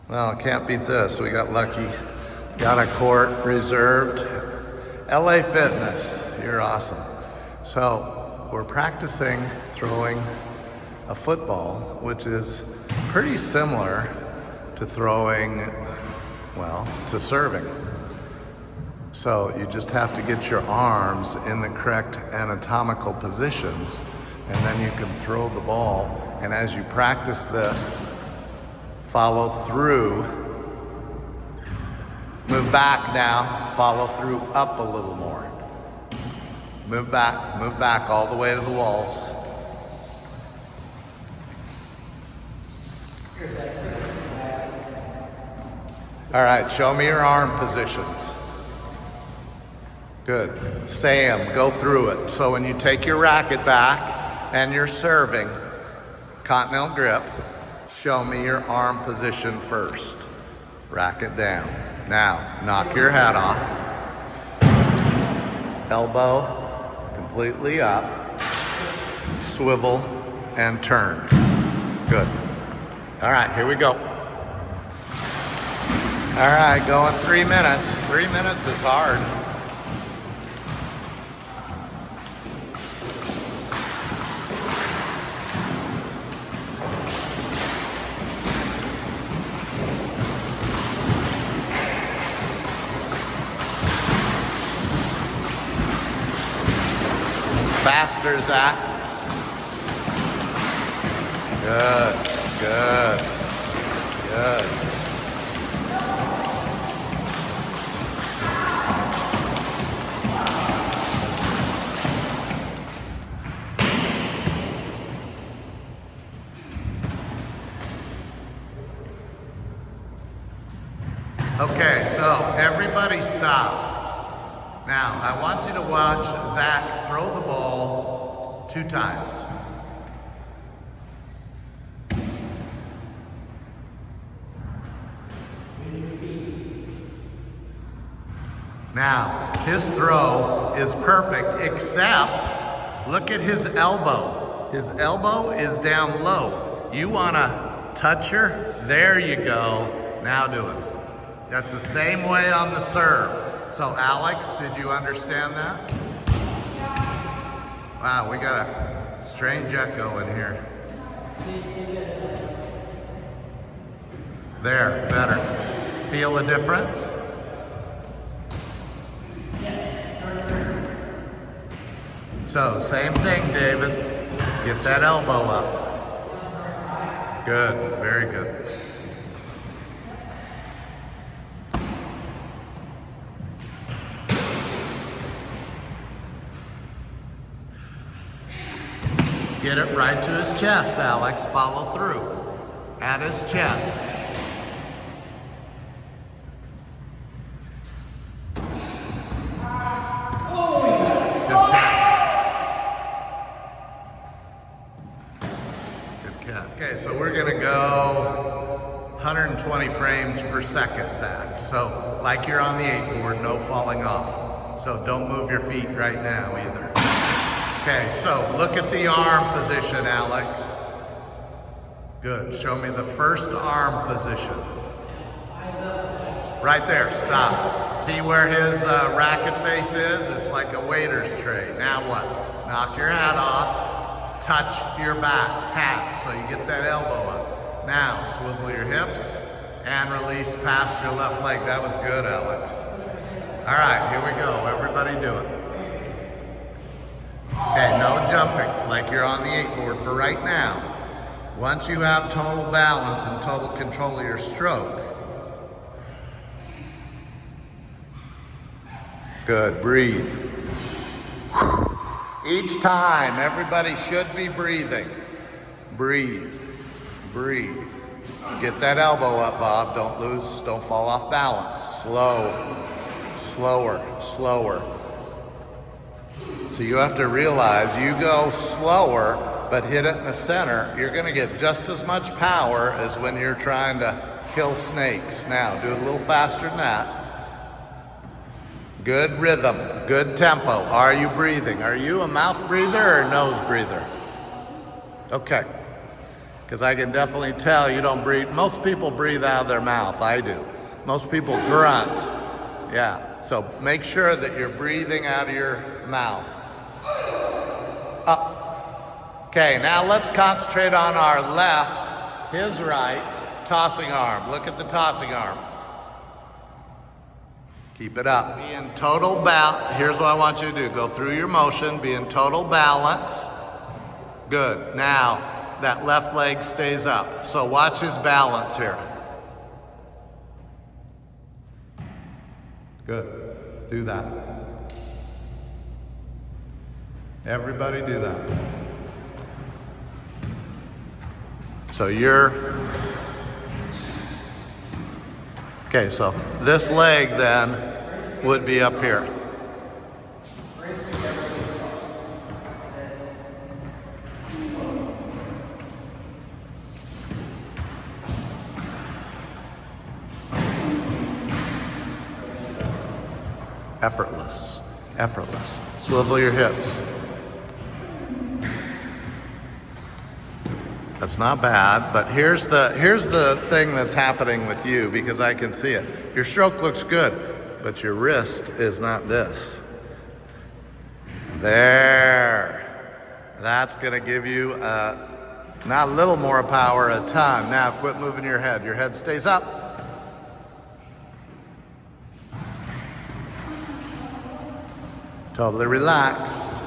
Well, can't beat this. We got lucky. Got a court reserved. LA Fitness, you're awesome. So we're practicing throwing a football, which is pretty similar to throwing, well, to serving. So you just have to get your arms in the correct anatomical positions, and then you can throw the ball. And as you practice this, follow through. Move back now, follow through up a little more. Move back all the way to the walls. All right, show me your arm positions. Good. Sam, go through it. So when you take your racket back and you're serving, continental grip, show me your arm position first. Racket down. Now, knock your hat off. Elbow completely up. Swivel and turn. Good. All right, here we go. All right, going 3 minutes. 3 minutes is hard. Faster, Zach. Good, good, good. Okay, so everybody stop. Now, I want you to watch Zach throw the ball 2 times. Now, his throw is perfect, except look at his elbow. His elbow is down low. You wanna touch her? There you go. Now do it. That's the same way on the serve. So Alex, did you understand that? Wow, we got a strange echo in here. There, better. Feel a difference? So, same thing, David. Get that elbow up. Good, very good. Get it right to his chest, Alex. Follow through. At his chest. Good catch. Okay, so we're gonna go 120 frames per second, Zach. So, like you're on the 8 board, no falling off. So don't move your feet right now either. Okay, so look at the arm position, Alex. Good, show me the first arm position. Right there, stop. See where his racket face is? It's like a waiter's tray. Now what? Knock your hat off, touch your back, tap, so you get that elbow up. Now, swivel your hips and release past your left leg. That was good, Alex. All right, here we go. Everybody do it. Okay, no jumping, like you're on the 8 board for right now. Once you have total balance and total control of your stroke. Good, breathe. Each time, everybody should be breathing. Breathe, breathe. Get that elbow up, Bob. Don't fall off balance. Slow, slower, slower. So you have to realize you go slower, but hit it in the center. You're gonna get just as much power as when you're trying to kill snakes. Now, do it a little faster than that. Good rhythm, good tempo. Are you breathing? Are you a mouth breather or a nose breather? Okay, because I can definitely tell you don't breathe. Most people breathe out of their mouth. I do. Most people grunt. Yeah, so make sure that you're breathing out of your mouth. Up. Okay, now let's concentrate on our left, his right, tossing arm. Look at the tossing arm. Keep it up. Be in total balance. Here's what I want you to do. Go through your motion, be in total balance. Good. Now, that left leg stays up. So watch his balance here. Good. Do that. Everybody do that. So okay, so this leg then would be up here. Effortless, effortless. Swivel your hips. That's not bad, but here's the thing that's happening with you, because I can see it. Your stroke looks good, but your wrist is not this. There. That's gonna give you not a little more power, a ton. Now quit moving your head. Your head stays up. Totally relaxed.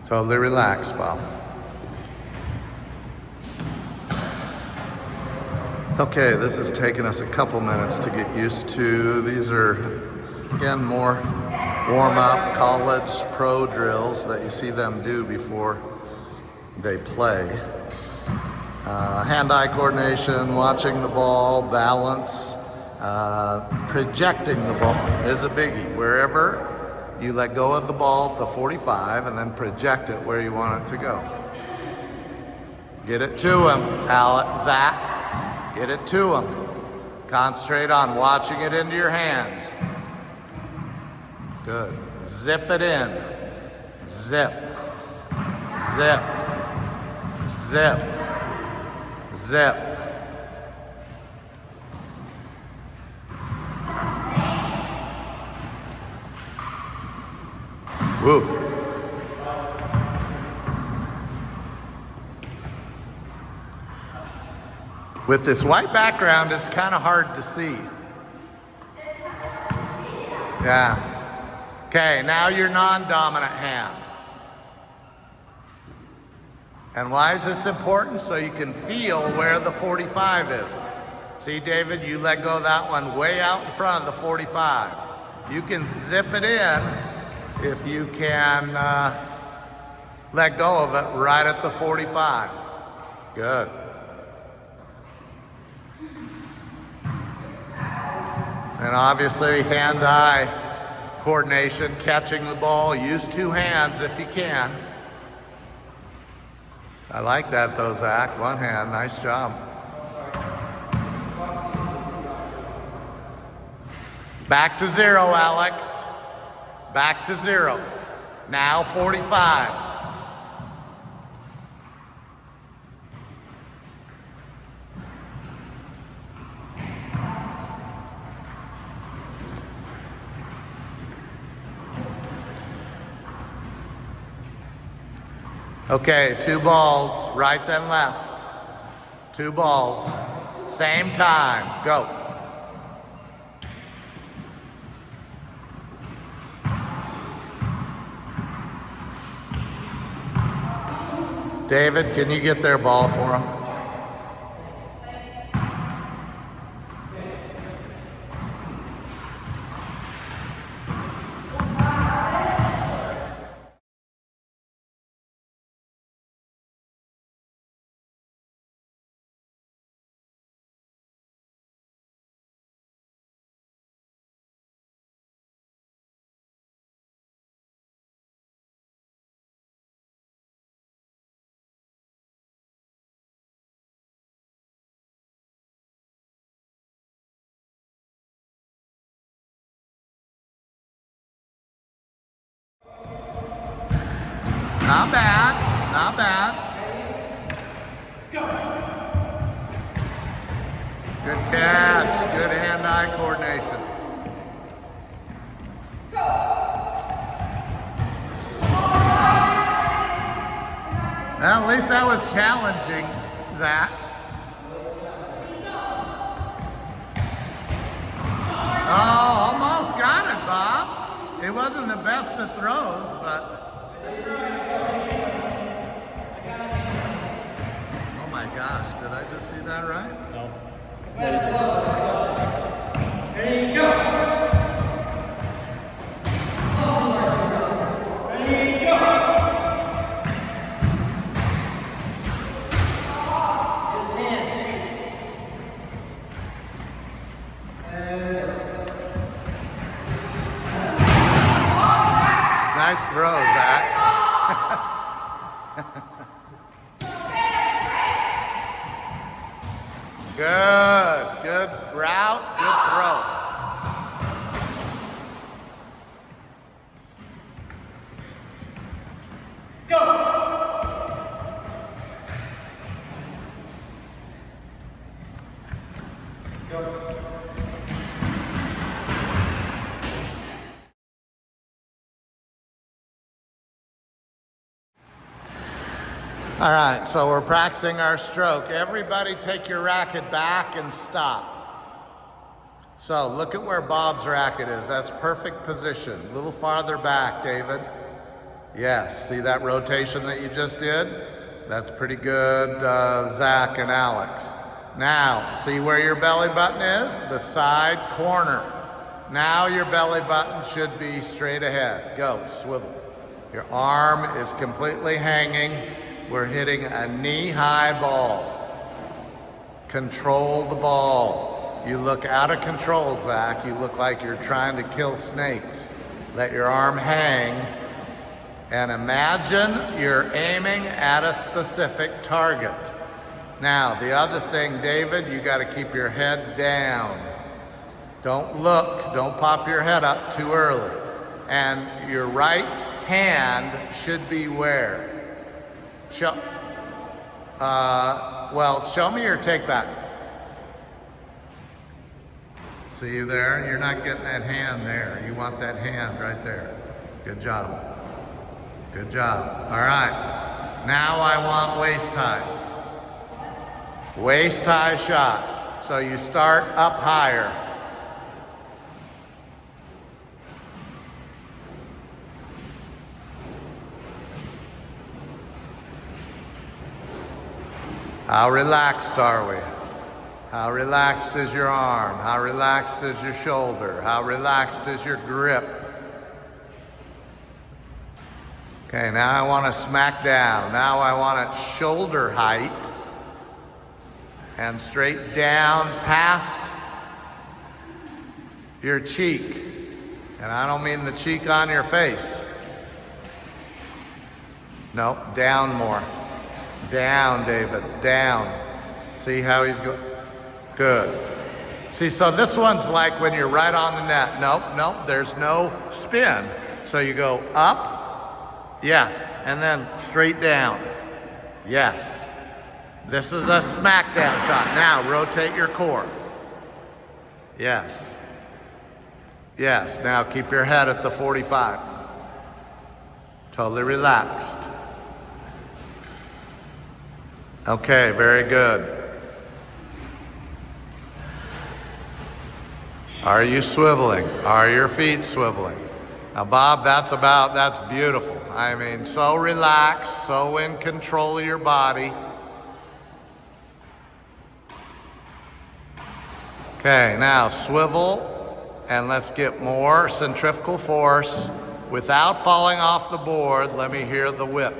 Totally relaxed, Bob. Okay, this has taken us a couple minutes to get used to. These are, again, more warm-up college pro drills that you see them do before they play. Hand-eye coordination, watching the ball, balance, projecting the ball is a biggie. Wherever you let go of the ball at the 45 and then project it where you want it to go. Get it to him, Zach. Get it to him. Concentrate on watching it into your hands. Good. Zip it in. Zip. Zip. Zip. Zip. Woo. With this white background, it's kind of hard to see. Yeah. Okay, now your non-dominant hand. And why is this important? So you can feel where the 45 is. See, David, you let go of that one way out in front of the 45. You can zip it in if you can let go of it right at the 45. Good. And obviously hand-eye coordination, catching the ball. Use two hands if you can. I like that though, Zach. One hand, nice job. Back to 0, Alex. Back to 0. Now 45. Okay, 2 balls, right then left. 2 balls, same time, go. David, can you get their ball for them? Not bad, not bad. Good catch, good hand-eye coordination. Well, at least that was challenging, Zach. Oh, almost got it, Bob. It wasn't the best of throws, but... Oh my gosh, did I just see that right? No. Ready, go! Ready, go! Nice throw, Zach. Good route, good throw. Go! All right, so we're practicing our stroke. Everybody take your racket back and stop. So look at where Bob's racket is. That's perfect position. A little farther back, David. Yes, see that rotation that you just did? That's pretty good, Zach and Alex. Now, see where your belly button is? The side corner. Now your belly button should be straight ahead. Go, swivel. Your arm is completely hanging. We're hitting a knee-high ball. Control the ball. You look out of control, Zach. You look like you're trying to kill snakes. Let your arm hang and imagine you're aiming at a specific target. Now, the other thing, David, you got to keep your head down. Don't look, don't pop your head up too early. And your right hand should be where? Show me your take back. See you there? You're not getting that hand there. You want that hand right there. Good job. Good job. All right. Now I want waist high. Waist high shot. So you start up higher. How relaxed are we? How relaxed is your arm? How relaxed is your shoulder? How relaxed is your grip? Okay, now I want to smack down. Now I want it shoulder height and straight down past your cheek. And I don't mean the cheek on your face. Nope, down more. Down, David, down. See how he's going? Good. See, so this one's like when you're right on the net. Nope, there's no spin. So you go up, yes, and then straight down, yes. This is a smackdown shot. Now rotate your core. Yes. Yes, now keep your head at the 45. Totally relaxed. Okay, very good. Are you swiveling? Are your feet swiveling? Now, Bob, that's beautiful. I mean, so relaxed, so in control of your body. Okay, now swivel, and let's get more centrifugal force. Without falling off the board, let me hear the whip.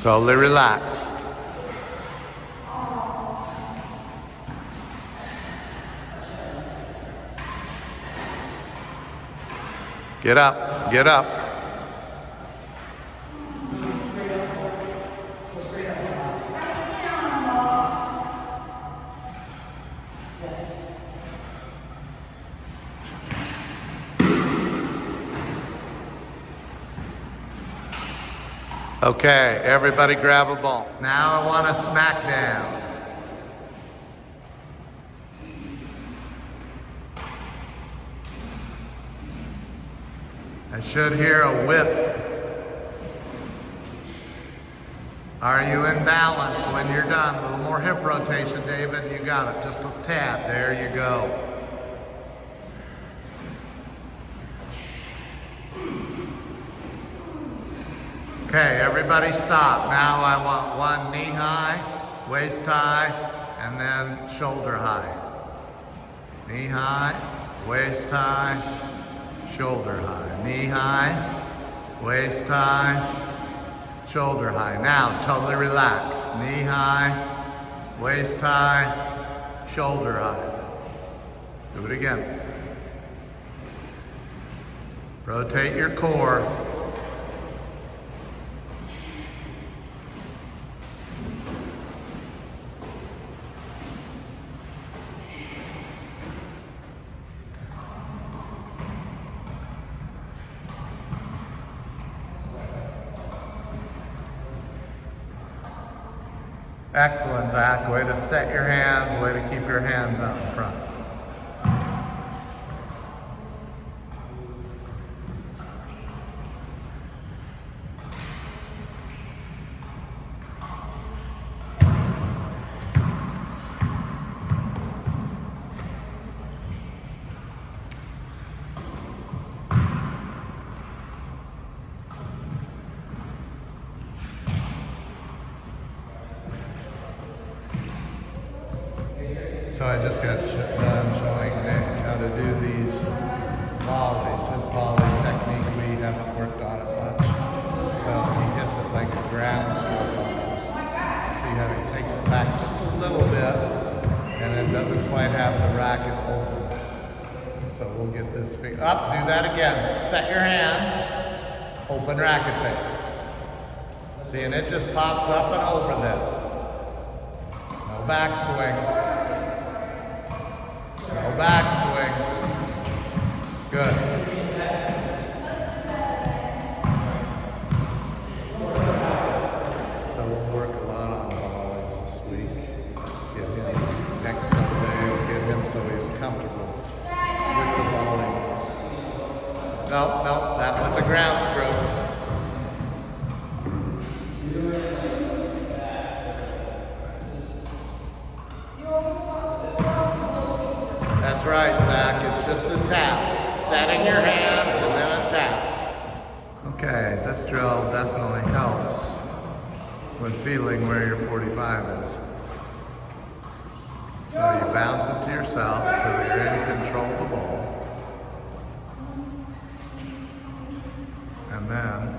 Totally relaxed. Get up, get up. Okay, everybody grab a ball. Now I want a smack down. I should hear a whip. Are you in balance when you're done? A little more hip rotation, David. You got it. Just a tad. There you go. Okay, everybody stop. Now I want one knee high, waist high, and then shoulder high. Knee high, waist high, shoulder high. Knee high, waist high, shoulder high. Now, totally relax. Knee high, waist high, shoulder high. Do it again. Rotate your core. Excellent, Zach. Way to set your hands, way to keep your hands out in front. So I just got done showing Nick how to do these volleys. His volley technique, we haven't worked on it much. So he hits it like a ground stroke almost. See how he takes it back just a little bit and then doesn't quite have the racket open. So we'll get this figured up. Do that again. Set your hands. Open racket face. See, and it just pops up and over them. No backswing. No backswing. Good. So we'll work a lot on volleys this week. Get him next couple days, get him so he's comfortable with the volley. No, that was a ground stroke. That's right, Zach. It's just a tap. Setting your hands and then a tap. Okay, this drill definitely helps with feeling where your 45 is. So you bounce it to yourself till you're in control of the ball. And then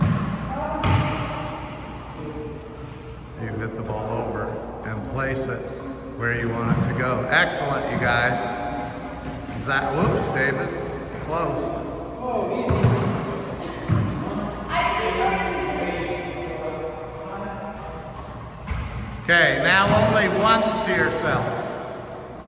you hit the ball over and place it where you want it to go. Excellent, you guys. Is that, whoops, David, close. Okay, now only once to yourself.